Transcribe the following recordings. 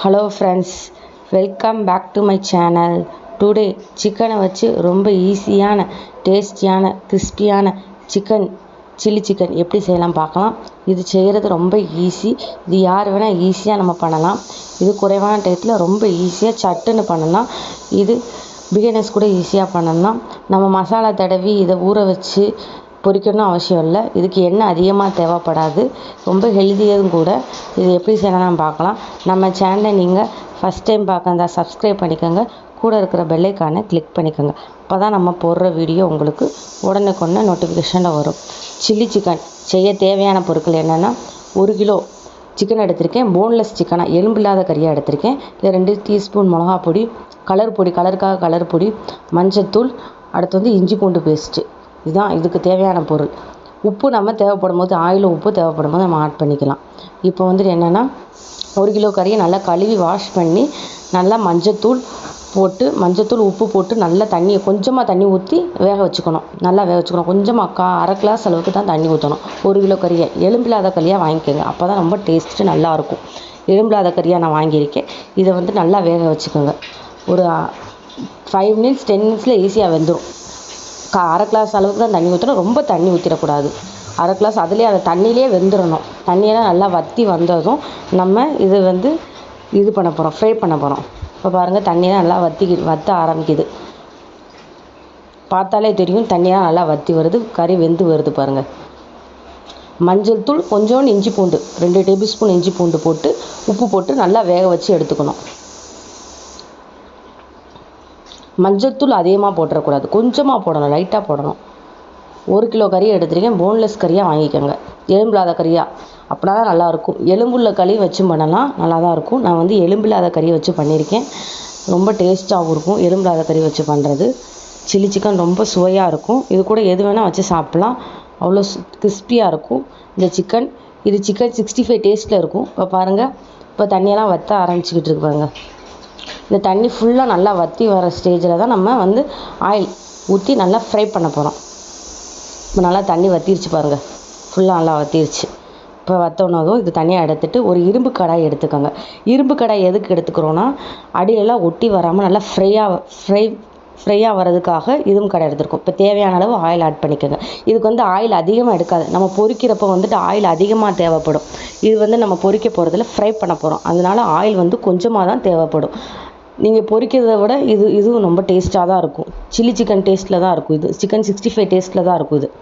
Hello friends, welcome back to my channel. Today சிக்கனை வச்சு ரொம்ப ஈஸியான டேஸ்டியான கிறிஸ்பியான சில்லி சிக்கன் எப்படி செய்யலாம் பார்க்கலாம். இது செய்கிறது ரொம்ப ஈஸி. இது யார் வேணால் ஈஸியாக நம்ம பண்ணலாம். இது குறைவான டயத்தில் ரொம்ப ஈஸியாக சட்டுன்னு பண்ணலாம். இது பிகினர்ஸ் கூட ஈஸியாக பண்ணலாம். நம்ம மசாலா தடவி இதை ஊற வச்சு பொரிக்கணும்னு அவசியம் இல்லை. இதுக்கு எண்ணெய் அதிகமாக தேவைப்படாது. ரொம்ப ஹெல்த்தியதும் கூட. இது எப்படி செய்யலாம் பார்க்கலாம். நம்ம சேனலை நீங்கள் ஃபஸ்ட் டைம் பார்க்க சப்ஸ்கிரைப் பண்ணிக்கோங்க. கூட இருக்கிற பெல் ஐக்கானை கிளிக் பண்ணிக்கோங்க. அப்போ தான் நம்ம போடுற வீடியோ உங்களுக்கு உடனுக்குடனே நோட்டிஃபிகேஷனில் வரும். சில்லி சிக்கன் செய்ய தேவையான பொருட்கள் என்னென்னா, 1 கிலோ சிக்கன் எடுத்திருக்கேன். போன்லெஸ் சிக்கனாக எலும்பில்லாத கறியாக எடுத்திருக்கேன். இதில் 2 டீஸ்பூன் மிளகா பொடி, கலருக்காக கலர் பொடி, மஞ்சத்தூள், அடுத்து இஞ்சி பூண்டு பேஸ்ட்டு. இதுதான் இதுக்கு தேவையான பொருள். உப்பு நம்ம தேவைப்படும் போது உப்பு தேவைப்படும் போது நம்ம ஆட் பண்ணிக்கலாம். இப்போ என்னென்னா, 1 கிலோ கறியை நல்லா கழுவி வாஷ் பண்ணி நல்லா மஞ்சத்தூள், உப்பு போட்டு நல்லா கொஞ்சமாக தண்ணி ஊற்றி வேக வச்சுக்கணும். நல்லா வேக வச்சுக்கணும். கொஞ்சமாக அரை கிளாஸ் அளவுக்கு தான் தண்ணி ஊற்றணும். 1 கிலோ கறியை எலும்பில்லாத கறியாக வாங்கிக்கோங்க. அப்போ தான் ரொம்ப டேஸ்ட்டு நல்லாயிருக்கும். எலும்பில்லாத கறியாக நான் வாங்கியிருக்கேன். இதை நல்லா வேக வச்சுக்கோங்க. ஒரு 5 மினிட்ஸ் 10 மினிட்ஸில் ஈஸியாக வெந்துடும். அரை கிளாஸ் அளவுக்கு தான் தண்ணி ஊற்றணும். ரொம்ப தண்ணி ஊற்றிடக்கூடாது. அரை கிளாஸ் அதுலேயே அந்த தண்ணியிலே வெந்துடணும். தண்ணியெல்லாம் நல்லா வற்றி வந்ததும் நம்ம இது பண்ண போகிறோம், ஃப்ரை பண்ண போகிறோம். இப்போ பாருங்கள், தண்ணியெல்லாம் நல்லா வற்ற ஆரம்பிக்குது. பார்த்தாலே தெரியும், தண்ணியெல்லாம் நல்லா வற்றி வருது, கறி வெந்து வருது பாருங்கள். மஞ்சள் தூள், கொஞ்சோண்டு இஞ்சி பூண்டு, 2 டேபிள் ஸ்பூன் இஞ்சி பூண்டு போட்டு உப்பு போட்டு நல்லா வேக வச்சு எடுத்துக்கணும். மஞ்சத்தூள் அதிகமாக போட்டுறக்கூடாது, கொஞ்சமாக போடணும், லைட்டாக போடணும். 1 கிலோ கறியை எடுத்துருக்கேன். போன்லெஸ் கறியாக வாங்கிக்கோங்க, எலும்பில்லாத கறியாக. அப்படின்னா தான் நல்லாயிருக்கும். எலும்புள்ள கறி வச்சும் பண்ணலாம், நல்லா தான் இருக்கும். நான் எலும்பில்லாத கறியை வச்சு பண்ணியிருக்கேன். ரொம்ப டேஸ்ட்டாகவும் இருக்கும் எலும்பில்லாத கறி வச்சு பண்ணுறது. சில்லி சிக்கன் ரொம்ப சுவையாக இருக்கும். இது கூட எது வேணால் வச்சு சாப்பிட்லாம். அவ்வளோ கிறிஸ்பியாக இருக்கும் இந்த சிக்கன். இது சிக்கன் 65 டேஸ்ட்டில் இருக்கும். இப்போ பாருங்கள், இப்போ தண்ணியெல்லாம் வற்ற ஆரம்பிச்சிக்கிட்டு இருக்கு பாருங்கள். இந்த தண்ணி ஃபுல்லாக நல்லா வற்றி வர ஸ்டேஜில் தான் நம்ம ஆயில் ஊற்றி நல்லா ஃப்ரை பண்ண போகிறோம். இப்போ நல்லா தண்ணி வற்றிருச்சு பாருங்கள், ஃபுல்லாக நல்லா வற்றிருச்சு. இப்போ வற்றோனதும் இது தனியாக எடுத்துகிட்டு ஒரு இரும்பு கடாய் எடுத்துக்கோங்க. இரும்பு கடாய் எதுக்கு எடுத்துக்கிறோன்னா, அடியெல்லாம் ஒட்டி வராமல் நல்லா ஃப்ரையாக வரதுக்காக இரும்பு கடாய் எடுத்துருக்கோம். இப்போ தேவையான அளவு ஆயில் ஆட் பண்ணிக்கோங்க. இதுக்கு ஆயில் அதிகமாக எடுக்காது. நம்ம பொரிக்கிறப்போ ஆயில் அதிகமாக தேவைப்படும். இது நம்ம பொரிக்க போகிறதுல ஃப்ரை பண்ண போகிறோம். அதனால ஆயில் கொஞ்சமாக தான் தேவைப்படும். நீங்கள் பொரிக்கிறத விட இதுவும் ரொம்ப டேஸ்ட்டாக தான் இருக்கும். சில்லி சிக்கன் டேஸ்ட்டில் தான் இருக்கும். இது சிக்கன் 65 டேஸ்ட்டில் தான் இருக்கும்.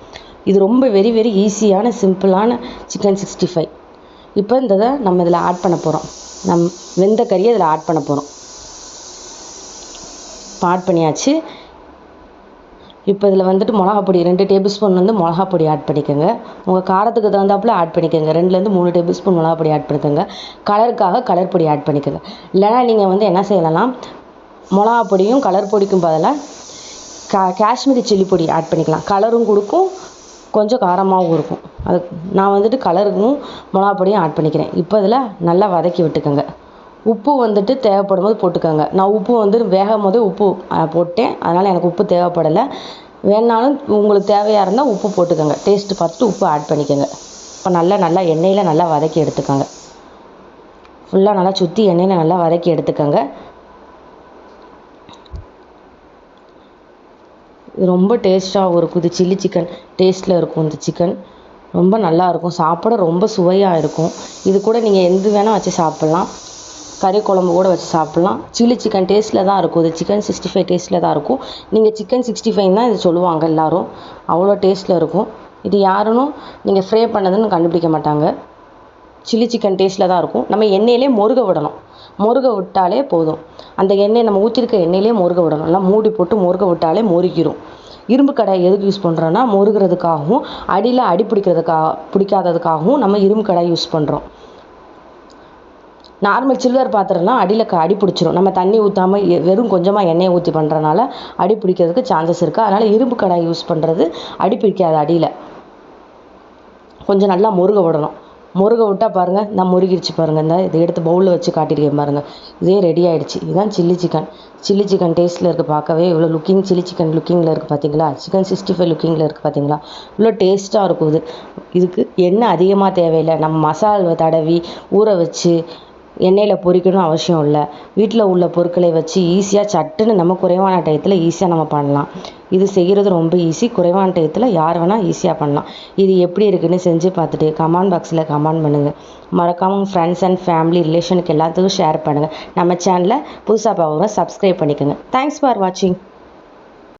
இது ரொம்ப வெரி வெரி ஈஸியான சிம்பிளான சிக்கன் 65. இப்போ நம்ம இதில் ஆட் பண்ண போகிறோம். வெந்த கறியை இதில் ஆட் பண்ண போகிறோம். இப்போ ஆட் பண்ணியாச்சு. இப்போ இதில் மிளகா பொடி 2 டேபிள் ஸ்பூன் மிளகா பொடி ஆட் பண்ணிக்கோங்க. உங்கள் காரத்துக்கு தகுந்தாப்புல ஆட் பண்ணிக்கோங்க. 2லேருந்து 3 டேபிள் ஸ்பூன் மிளகா பொடி ஆட் பண்ணிக்கோங்க. கலருக்காக கலர் பொடி ஆட் பண்ணிக்கோங்க. இல்லைனா நீங்கள் என்ன செய்யலாம், மிளகா பொடியும் கலர் பொடிக்கும் பதிலாக காஷ்மீரி சில்லி பொடி ஆட் பண்ணிக்கலாம். கலரும் கொடுக்கும், கொஞ்சம் காரமாகவும் இருக்கும். அது நான் கலருக்கும் மிளகா பொடியும் ஆட் பண்ணிக்கிறேன். இப்போ இதில் நல்லா வதக்கி விட்டுக்கோங்க. உப்பு தேவைப்படும் போது போட்டுக்கோங்க. நான் உப்பு வேகும் போதே உப்பு போட்டேன், அதனால் எனக்கு உப்பு தேவைப்படலை. வேணாலும் உங்களுக்கு தேவையாக இருந்தால் உப்பு போட்டுக்கோங்க. டேஸ்ட்டு பார்த்துட்டு உப்பு ஆட் பண்ணிக்கோங்க. இப்போ நல்லா எண்ணெயில் நல்லா வதக்கி எடுத்துக்கோங்க. ஃபுல்லாக நல்லா சுற்றி எண்ணெயில் நல்லா வதக்கி எடுத்துக்கோங்க. இது ரொம்ப டேஸ்ட்டாகவும் இருக்கும். இது சில்லி சிக்கன் டேஸ்ட்டில் இருக்கும். இந்த சிக்கன் ரொம்ப நல்லாயிருக்கும். சாப்பிட ரொம்ப சுவையாக இருக்கும். இது கூட நீங்கள் எது வேணால் வச்சு சாப்பிட்லாம். கறி குழம்பு கூட வச்சு சாப்பிட்லாம். சில்லி சிக்கன் டேஸ்ட்டில் தான் இருக்கும். இது சிக்கன் 65 டேஸ்ட்டில் தான் இருக்கும். நீங்கள் சிக்கன் 65 தான் இது சொல்லுவாங்க எல்லோரும். அவ்வளோ டேஸ்ட்டில் இருக்கும். இது யாரும் நீங்கள் ஃப்ரை பண்ணதுன்னு கண்டுபிடிக்க மாட்டாங்க. சில்லி சிக்கன் டேஸ்ட்டில் தான் இருக்கும். நம்ம எண்ணெயிலே முருக விடணும். முருக விட்டாலே போதும். அந்த எண்ணெய் நம்ம ஊற்றிருக்க எண்ணெயிலே முருக விடணும். நல்லா மூடி போட்டு முருக விட்டாலே முருகிரும். இரும்பு கடாய் எதுக்கு யூஸ் பண்ணுறோன்னா, முருகிறதுக்காகவும் அடி பிடிக்காததுக்காகவும் நம்ம இரும்பு கடாய் யூஸ் பண்ணுறோம். நார்மல் சில்வர் பாத்திரம்லாம் அடி பிடிச்சிரும். நம்ம தண்ணி ஊற்றாமல் வெறும் கொஞ்சமாக எண்ணெயை ஊற்றி பண்ணுறனால அடி பிடிக்கிறதுக்கு சான்சஸ் இருக்குது. அதனால் இரும்பு கடாய் யூஸ் பண்ணுறது அடி பிடிக்காது. அடியில் கொஞ்சம் நல்லா முருக விடணும். முருக விட்டால் பாருங்கள், நான் முருகிடுச்சு பாருங்கள். இதை எடுத்து பவுலில் வச்சு காட்டியிருக்கேன் பாருங்கள். இதே ரெடி ஆகிடுச்சு. இதுதான் சில்லி சிக்கன். சில்லி சிக்கன் டேஸ்ட்டில் இருக்குது. பார்க்கவே இவ்வளோ சில்லி சிக்கன் லுக்கிங்கில் இருக்குது பார்த்தீங்களா. சிக்கன் 65 லுக்கிங்கில் இருக்குது பார்த்தீங்களா. இவ்வளோ டேஸ்ட்டாக இருக்கும். இதுக்கு எண்ணெய் அதிகமாக தேவையில்லை. நம்ம மசாலா தடவி ஊற வச்சு எண்ணெயில் பொரிக்கணும் அவசியம் இல்லை. வீட்டில் உள்ள பொருட்களை வச்சு ஈஸியாக சட்டுன்னு நம்ம குறைவான டயத்தில் ஈஸியாக நம்ம பண்ணலாம். இது செய்கிறது ரொம்ப ஈஸி. குறைவான டயத்தில் யார் வேணால் ஈஸியாக பண்ணலாம். இது எப்படி இருக்குன்னு செஞ்சு பார்த்துட்டு கமெண்ட் பாக்ஸில் கமெண்ட் பண்ணுங்கள். மறக்காமல் உங்கள் ஃப்ரெண்ட்ஸ் அண்ட் ஃபேமிலி ரிலேஷனுக்கு எல்லாத்துக்கும் ஷேர் பண்ணுங்கள். நம்ம சேனலை புதுசாக பார்க்குறவங்க சப்ஸ்கிரைப் பண்ணிக்கோங்க. தேங்க்ஸ் ஃபார் வாட்சிங்.